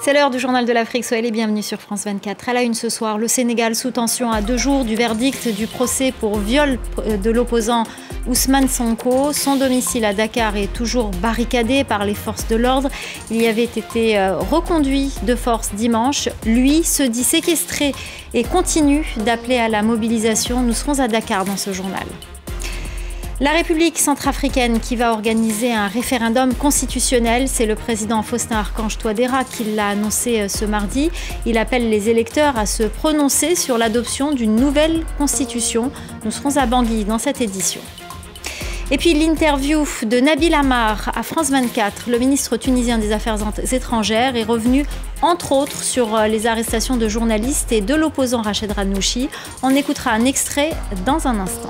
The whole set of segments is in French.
C'est l'heure du journal de l'Afrique. Soyez les bienvenus sur France 24. À la une ce soir, le Sénégal sous tension à 2 jours du verdict du procès pour viol de l'opposant Ousmane Sonko. Son domicile à Dakar est toujours barricadé par les forces de l'ordre. Il y avait été reconduit de force dimanche. Lui se dit séquestré et continue d'appeler à la mobilisation. Nous serons à Dakar dans ce journal. La République centrafricaine qui va organiser un référendum constitutionnel, c'est le président Faustin Archange Touadéra qui l'a annoncé ce mardi. Il appelle les électeurs à se prononcer sur l'adoption d'une nouvelle constitution. Nous serons à Bangui dans cette édition. Et puis l'interview de Nabil Amar à France 24. Le ministre tunisien des Affaires étrangères est revenu entre autres sur les arrestations de journalistes et de l'opposant Rached Ghannouchi. On écoutera un extrait dans un instant.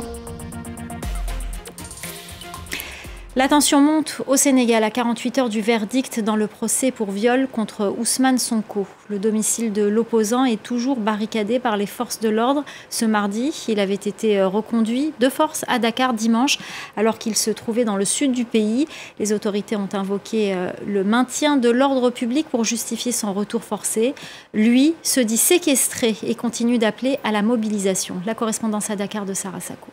La tension monte au Sénégal à 48 heures du verdict dans le procès pour viol contre Ousmane Sonko. Le domicile de l'opposant est toujours barricadé par les forces de l'ordre. Ce mardi, il avait été reconduit de force à Dakar dimanche alors qu'il se trouvait dans le sud du pays. Les autorités ont invoqué le maintien de l'ordre public pour justifier son retour forcé. Lui se dit séquestré et continue d'appeler à la mobilisation. La correspondance à Dakar de Sarah Sako.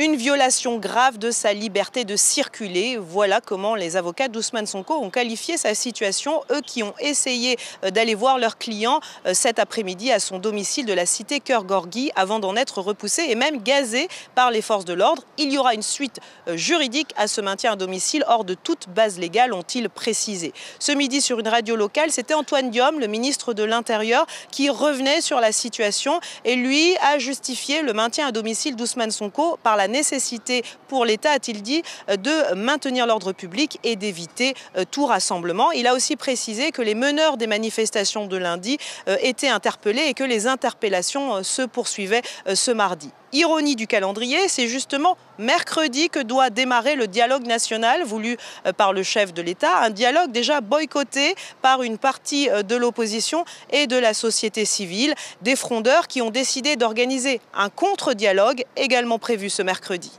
Une violation grave de sa liberté de circuler. Voilà comment les avocats d'Ousmane Sonko ont qualifié sa situation. Eux qui ont essayé d'aller voir leur client cet après-midi à son domicile de la cité Cœur Gorgui avant d'en être repoussés et même gazés par les forces de l'ordre. Il y aura une suite juridique à ce maintien à domicile hors de toute base légale, ont-ils précisé. Ce midi sur une radio locale, c'était Antoine Diome, le ministre de l'Intérieur, qui revenait sur la situation et lui a justifié le maintien à domicile d'Ousmane Sonko par la nécessité pour l'État, a-t-il dit, de maintenir l'ordre public et d'éviter tout rassemblement. Il a aussi précisé que les meneurs des manifestations de lundi étaient interpellés et que les interpellations se poursuivaient ce mardi. Ironie du calendrier, c'est justement mercredi que doit démarrer le dialogue national voulu par le chef de l'État, un dialogue déjà boycotté par une partie de l'opposition et de la société civile, des frondeurs qui ont décidé d'organiser un contre-dialogue également prévu ce mercredi.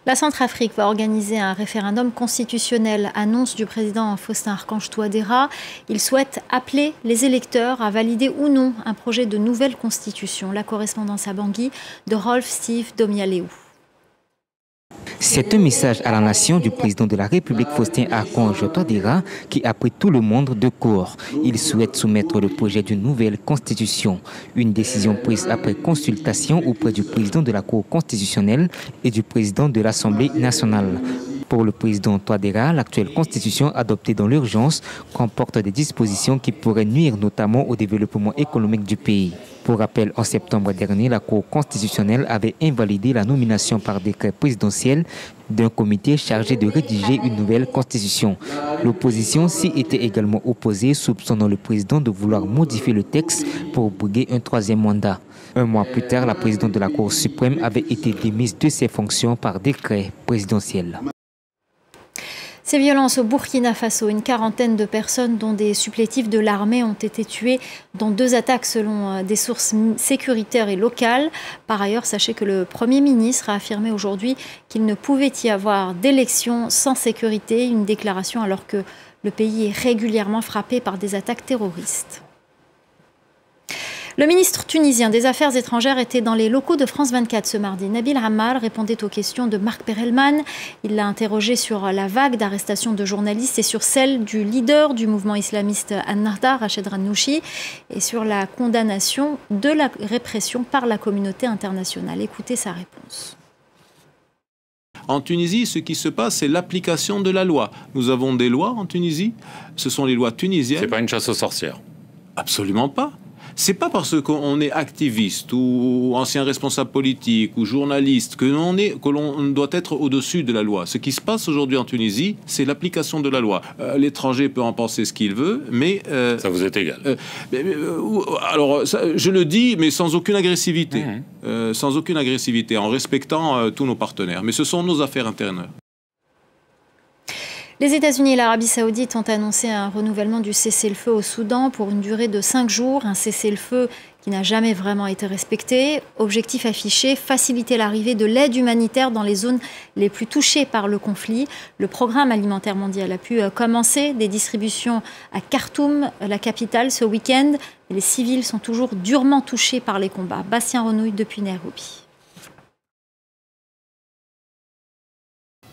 La Centrafrique va organiser un référendum constitutionnel, annonce du président Faustin Archange Touadéra. Il souhaite appeler les électeurs à valider ou non un projet de nouvelle constitution. La correspondance à Bangui de Rolf Steve Domialéou. C'est un message à la nation du président de la République Faustin Archange Touadéra qui a pris tout le monde de court. Il souhaite soumettre le projet d'une nouvelle constitution. Une décision prise après consultation auprès du président de la Cour constitutionnelle et du président de l'Assemblée nationale. Pour le président Touadéra, l'actuelle constitution adoptée dans l'urgence comporte des dispositions qui pourraient nuire notamment au développement économique du pays. Pour rappel, en septembre dernier, la Cour constitutionnelle avait invalidé la nomination par décret présidentiel d'un comité chargé de rédiger une nouvelle constitution. L'opposition s'y était également opposée, soupçonnant le président de vouloir modifier le texte pour briguer un 3e mandat. Un mois plus tard, la présidente de la Cour suprême avait été démise de ses fonctions par décret présidentiel. Ces violences au Burkina Faso, une quarantaine de personnes dont des supplétifs de l'armée ont été tuées dans 2 attaques selon des sources sécuritaires et locales. Par ailleurs, sachez que le Premier ministre a affirmé aujourd'hui qu'il ne pouvait y avoir d'élection sans sécurité, une déclaration alors que le pays est régulièrement frappé par des attaques terroristes. Le ministre tunisien des Affaires étrangères était dans les locaux de France 24 ce mardi. Nabil Amar répondait aux questions de Marc Perelman. Il l'a interrogé sur la vague d'arrestations de journalistes et sur celle du leader du mouvement islamiste Ennahda, Rached Ghannouchi, et sur la condamnation de la répression par la communauté internationale. Écoutez sa réponse. En Tunisie, ce qui se passe, c'est l'application de la loi. Nous avons des lois en Tunisie. Ce sont les lois tunisiennes. C'est pas une chasse aux sorcières. Absolument pas. C'est pas parce qu'on est activiste ou ancien responsable politique ou journaliste que l'on doit être au-dessus de la loi. Ce qui se passe aujourd'hui en Tunisie, c'est l'application de la loi. L'étranger peut en penser ce qu'il veut, mais... ça vous est égal. Alors, je le dis, mais sans aucune agressivité. Sans aucune agressivité, en respectant tous nos partenaires. Mais ce sont nos affaires internes. Les États-Unis et l'Arabie saoudite ont annoncé un renouvellement du cessez-le-feu au Soudan pour une durée de 5 jours, un cessez-le-feu qui n'a jamais vraiment été respecté. Objectif affiché, faciliter l'arrivée de l'aide humanitaire dans les zones les plus touchées par le conflit. Le programme alimentaire mondial a pu commencer des distributions à Khartoum, la capitale, ce week-end. Les civils sont toujours durement touchés par les combats. Bastien Renouille depuis Nairobi.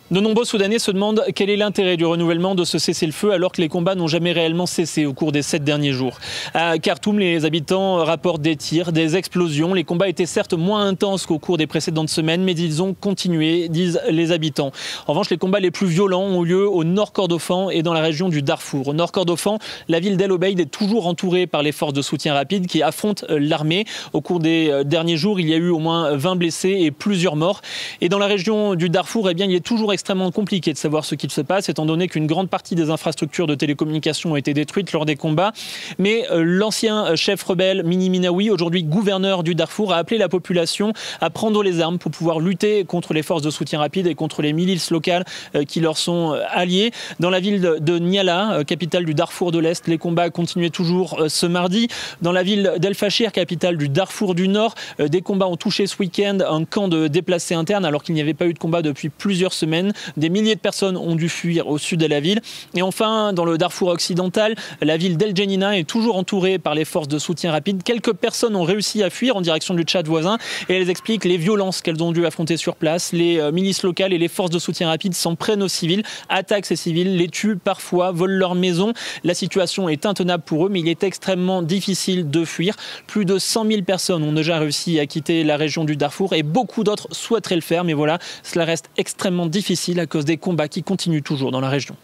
De nombreux Soudanais se demandent quel est l'intérêt du renouvellement de ce cessez-le-feu alors que les combats n'ont jamais réellement cessé au cours des 7 derniers jours. À Khartoum, les habitants rapportent des tirs, des explosions. Les combats étaient certes moins intenses qu'au cours des précédentes semaines, mais ils ont continué, disent les habitants. En revanche, les combats les plus violents ont lieu au nord Kordofan et dans la région du Darfour. Au nord Kordofan, la ville d'El Obeid est toujours entourée par les forces de soutien rapide qui affrontent l'armée. Au cours des derniers jours, il y a eu au moins 20 blessés et plusieurs morts. Et dans la région du Darfour, il est toujours extrêmement compliqué de savoir ce qu'il se passe, étant donné qu'une grande partie des infrastructures de télécommunications ont été détruites lors des combats. Mais l'ancien chef rebelle Mini Minaoui, aujourd'hui gouverneur du Darfour, a appelé la population à prendre les armes pour pouvoir lutter contre les forces de soutien rapide et contre les milices locales qui leur sont alliées. Dans la ville de Niala, capitale du Darfour de l'Est, les combats continuaient toujours ce mardi. Dans la ville d'El Fachir, capitale du Darfour du Nord, des combats ont touché ce week-end un camp de déplacés internes alors qu'il n'y avait pas eu de combat depuis plusieurs semaines. Des milliers de personnes ont dû fuir au sud de la ville. Et enfin, dans le Darfour occidental, la ville d'El Djenina est toujours entourée par les forces de soutien rapide. Quelques personnes ont réussi à fuir en direction du Tchad voisin et elles expliquent les violences qu'elles ont dû affronter sur place. Les milices locales et les forces de soutien rapide s'en prennent aux civils, attaquent ces civils, les tuent parfois, volent leurs maisons. La situation est intenable pour eux, mais il est extrêmement difficile de fuir. Plus de 100 000 personnes ont déjà réussi à quitter la région du Darfour et beaucoup d'autres souhaiteraient le faire. Mais voilà, cela reste extrêmement difficile à cause des combats qui continuent toujours dans la région.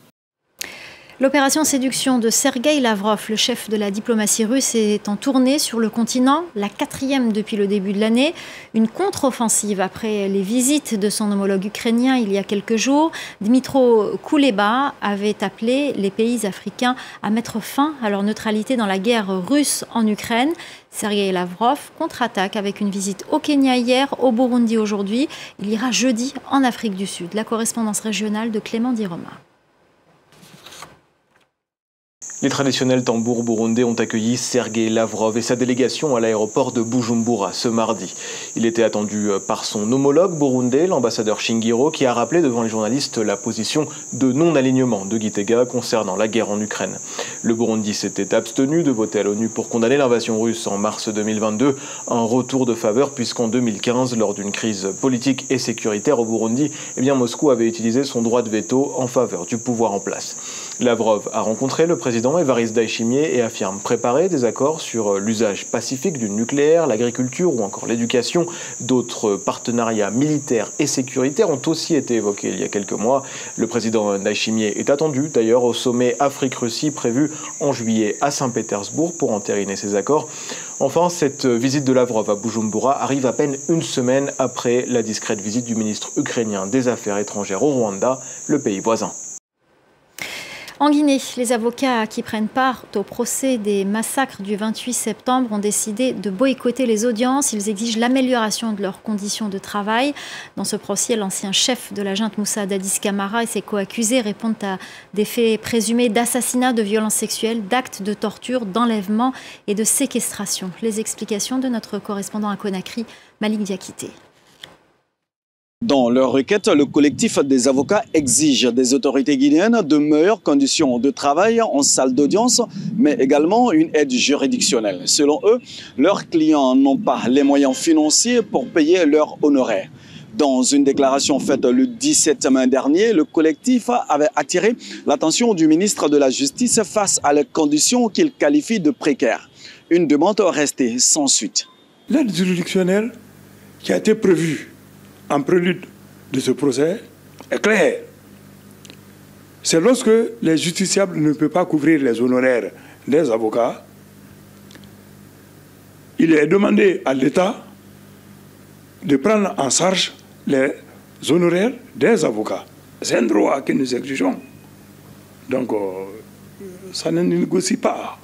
L'opération séduction de Sergueï Lavrov, le chef de la diplomatie russe, est en tournée sur le continent, la 4e depuis le début de l'année. Une contre-offensive après les visites de son homologue ukrainien il y a quelques jours. Dmytro Kuleba avait appelé les pays africains à mettre fin à leur neutralité dans la guerre russe en Ukraine. Sergueï Lavrov contre-attaque avec une visite au Kenya hier, au Burundi aujourd'hui. Il ira jeudi en Afrique du Sud. La correspondance régionale de Clément Diroma. Les traditionnels tambours burundais ont accueilli Sergueï Lavrov et sa délégation à l'aéroport de Bujumbura ce mardi. Il était attendu par son homologue burundais, l'ambassadeur Shingiro, qui a rappelé devant les journalistes la position de non-alignement de Gitega concernant la guerre en Ukraine. Le Burundi s'était abstenu de voter à l'ONU pour condamner l'invasion russe en mars 2022, un retour de faveur puisqu'en 2015, lors d'une crise politique et sécuritaire au Burundi, Moscou avait utilisé son droit de veto en faveur du pouvoir en place. Lavrov a rencontré le président Évariste Ndayishimiye et affirme préparer des accords sur l'usage pacifique du nucléaire, l'agriculture ou encore l'éducation. D'autres partenariats militaires et sécuritaires ont aussi été évoqués il y a quelques mois. Le président Ndayishimiye est attendu d'ailleurs au sommet Afrique-Russie prévu en juillet à Saint-Pétersbourg pour entériner ces accords. Enfin, cette visite de Lavrov à Bujumbura arrive à peine une semaine après la discrète visite du ministre ukrainien des Affaires étrangères au Rwanda, le pays voisin. En Guinée, les avocats qui prennent part au procès des massacres du 28 septembre ont décidé de boycotter les audiences. Ils exigent l'amélioration de leurs conditions de travail. Dans ce procès, l'ancien chef de la junte Moussa Dadis Camara et ses co-accusés répondent à des faits présumés d'assassinat, de violences sexuelles, d'actes de torture, d'enlèvement et de séquestration. Les explications de notre correspondant à Conakry, Malik Diakité. Dans leur requête, le collectif des avocats exige des autorités guinéennes de meilleures conditions de travail en salle d'audience, mais également une aide juridictionnelle. Selon eux, leurs clients n'ont pas les moyens financiers pour payer leurs honoraires. Dans une déclaration faite le 17 mai dernier, le collectif avait attiré l'attention du ministre de la Justice face à les conditions qu'il qualifie de précaires. Une demande restée sans suite. L'aide juridictionnelle qui a été prévue en prélude de ce procès est clair. C'est lorsque les justiciables ne peuvent pas couvrir les honoraires des avocats, il est demandé à l'État de prendre en charge les honoraires des avocats. C'est un droit que nous exigeons. Donc, ça ne négocie pas.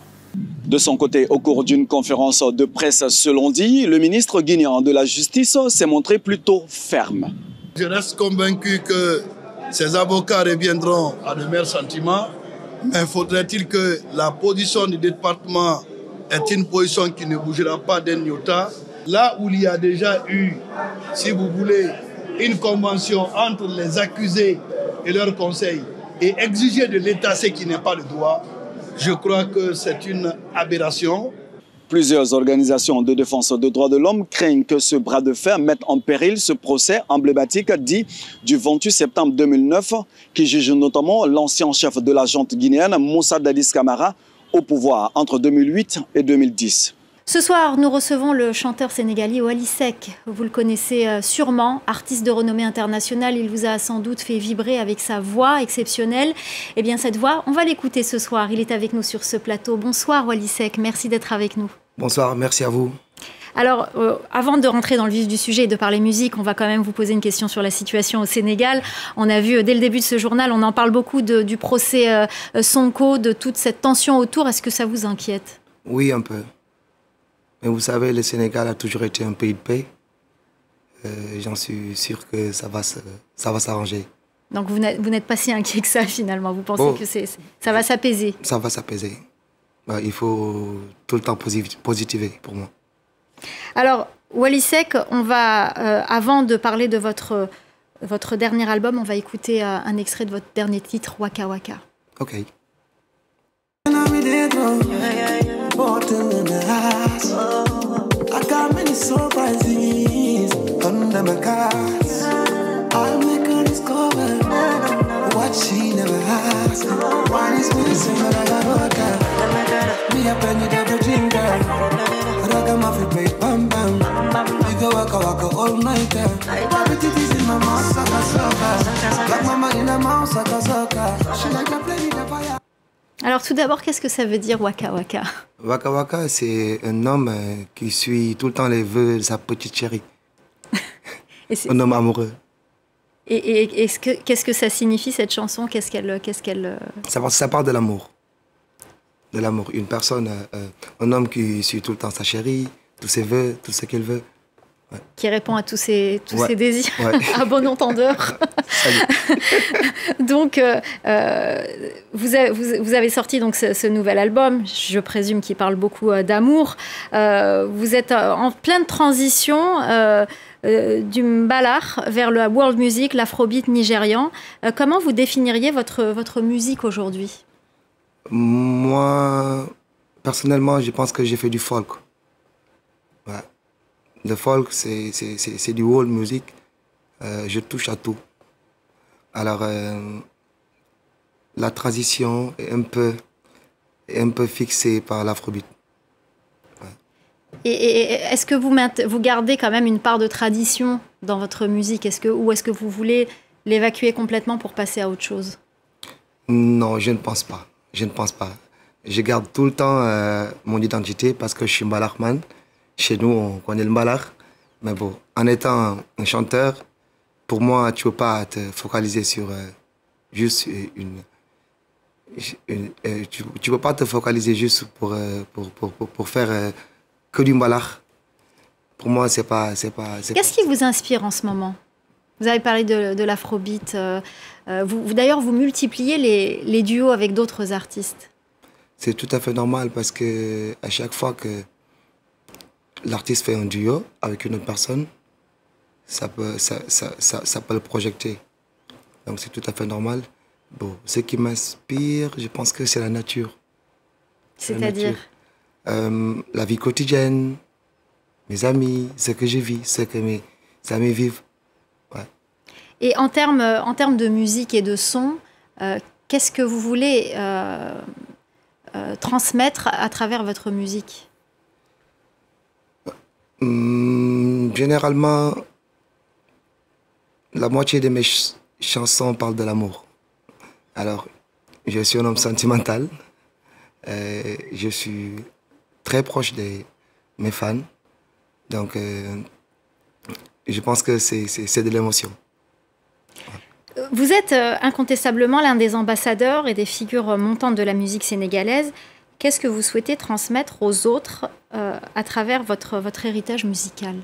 De son côté, au cours d'une conférence de presse ce lundi, le ministre guinéen de la Justice s'est montré plutôt ferme. Je reste convaincu que ces avocats reviendront à de meilleurs sentiments, mais faudrait-il que la position du département est une position qui ne bougera pas d'un iota. Là où il y a déjà eu, si vous voulez, une convention entre les accusés et leurs conseils et exiger de l'État ce qui n'est pas le droit, je crois que c'est une aberration. Plusieurs organisations de défense des droits de l'homme craignent que ce bras de fer mette en péril ce procès emblématique dit du 28 septembre 2009 qui juge notamment l'ancien chef de la junte guinéenne Moussa Dadis Camara au pouvoir entre 2008 et 2010. Ce soir, nous recevons le chanteur sénégalais Wally Seck. Vous le connaissez sûrement, artiste de renommée internationale. Il vous a sans doute fait vibrer avec sa voix exceptionnelle. Eh bien, cette voix, on va l'écouter ce soir. Il est avec nous sur ce plateau. Bonsoir Wally Seck, merci d'être avec nous. Bonsoir, merci à vous. Alors, avant de rentrer dans le vif du sujet et de parler musique, on va quand même vous poser une question sur la situation au Sénégal. On a vu dès le début de ce journal, on en parle beaucoup du procès Sonko, de toute cette tension autour. Est-ce que ça vous inquiète? Oui, un peu. Mais vous savez, le Sénégal a toujours été un pays de paix. J'en suis sûr que ça va s'arranger. Donc vous n'êtes pas si inquiet que ça finalement. Vous pensez que ça va s'apaiser? Ça va s'apaiser. Il faut tout le temps positiver pour moi. Alors, Wally Seck, on va, avant de parler de votre dernier album, on va écouter un extrait de votre dernier titre, Waka Waka. Ok. Bottle in the house. I got many surprises under my cards. I'll make her discover what she never asked. One is missing, but I got water. Me up and you double drink, girl. Ragamuffin, babe, bam bam. We go waka waka all night, girl. Bobby titties in my mouth, sucker sucker. Like mama in a mouth, sucker sucker. She like to play with the fire. Alors tout d'abord, qu'est-ce que ça veut dire Waka Waka? Waka Waka, c'est un homme qui suit tout le temps les vœux de sa petite chérie. Un homme amoureux. Et qu'est-ce que ça signifie cette chanson? Ça parle de l'amour. De l'amour. Une personne, un homme qui suit tout le temps sa chérie, tous ses vœux, tout ce qu'elle veut. Ouais. Qui répond à tous ses désirs, à bon entendeur. Donc, vous avez sorti donc ce nouvel album, je présume qu'il parle beaucoup d'amour. Vous êtes en pleine transition du mbalar vers la world music, l'afrobeat nigérian. Comment vous définiriez votre musique aujourd'hui? Moi, personnellement, je pense que j'ai fait du folk. Ouais. Le folk, c'est du world music. Je touche à tout. Alors, la transition est un peu fixée par l'afrobeat. Ouais. Et est-ce que vous gardez quand même une part de tradition dans votre musique? Ou est-ce que vous voulez l'évacuer complètement pour passer à autre chose? Non, je ne pense pas. Je ne pense pas. Je garde tout le temps mon identité parce que je suis mbalarman. Chez nous, on connaît le mbalar. Mais bon, en étant un chanteur, pour moi, tu ne peux pas te focaliser sur juste tu peux pas te focaliser juste pour faire que du mbalar. Pour moi, c'est pas. Qu'est-ce qui vous inspire en ce moment? Vous avez parlé de l'afrobeat. D'ailleurs, vous multipliez les duos avec d'autres artistes. C'est tout à fait normal parce que à chaque fois que l'artiste fait un duo avec une autre personne, ça peut le projeter. Donc c'est tout à fait normal. Bon, ce qui m'inspire, je pense que c'est la nature. C'est-à-dire la vie quotidienne, mes amis, ce que je vis, ce que mes amis vivent. Ouais. Et en termes de musique et de son, qu'est-ce que vous voulez transmettre à travers votre musique? Généralement, la moitié de mes chansons parlent de l'amour. Alors, je suis un homme sentimental. Je suis très proche de mes fans. Donc, je pense que c'est de l'émotion. Vous êtes incontestablement l'un des ambassadeurs et des figures montantes de la musique sénégalaise. Qu'est-ce que vous souhaitez transmettre aux autres à travers votre héritage musical?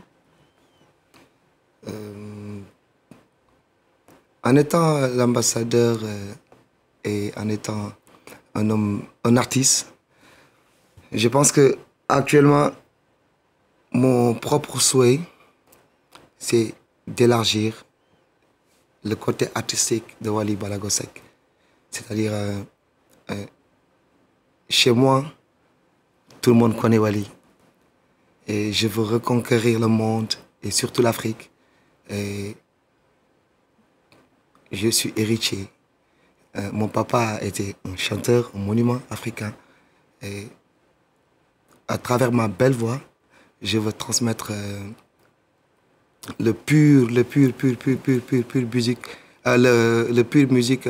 En étant l'ambassadeur et en étant un artiste, je pense que Actuellement, mon propre souhait, c'est d'élargir le côté artistique de Wally Ballago Seck. C'est-à-dire, chez moi, tout le monde connaît Wally. Et je veux reconquérir le monde, et surtout l'Afrique. Et je suis héritier. Mon papa était un chanteur, un monument africain. Et à travers ma belle voix, je veux transmettre le pur musique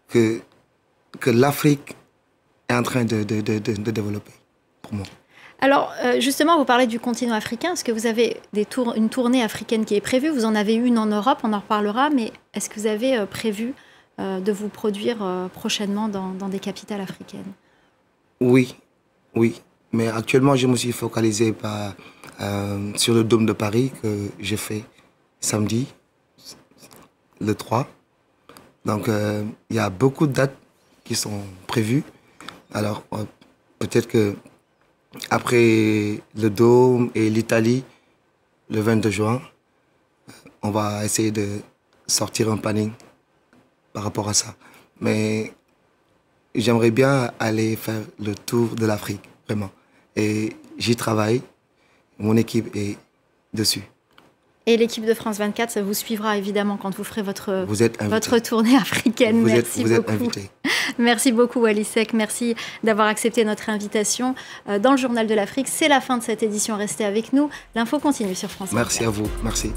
que l'Afrique est en train de développer pour moi. Alors, justement, vous parlez du continent africain. Est-ce que vous avez une tournée africaine qui est prévue? Vous en avez une en Europe, on en reparlera, mais est-ce que vous avez prévu de vous produire prochainement dans des capitales africaines? Oui. Mais actuellement, je me suis focalisé sur le Dôme de Paris que j'ai fait samedi, le 3. Donc, il y a beaucoup de dates qui sont prévues. Alors, peut-être que après le Dôme et l'Italie, le 22 juin, on va essayer de sortir un planning par rapport à ça. Mais j'aimerais bien aller faire le tour de l'Afrique, vraiment. Et j'y travaille, mon équipe est dessus. Et l'équipe de France 24, ça vous suivra évidemment quand vous ferez votre tournée africaine. Vous Merci beaucoup. êtes invité. Merci beaucoup Wally Seck, merci d'avoir accepté notre invitation dans le Journal de l'Afrique. C'est la fin de cette édition, restez avec nous. L'info continue sur France 24. Merci à vous, merci.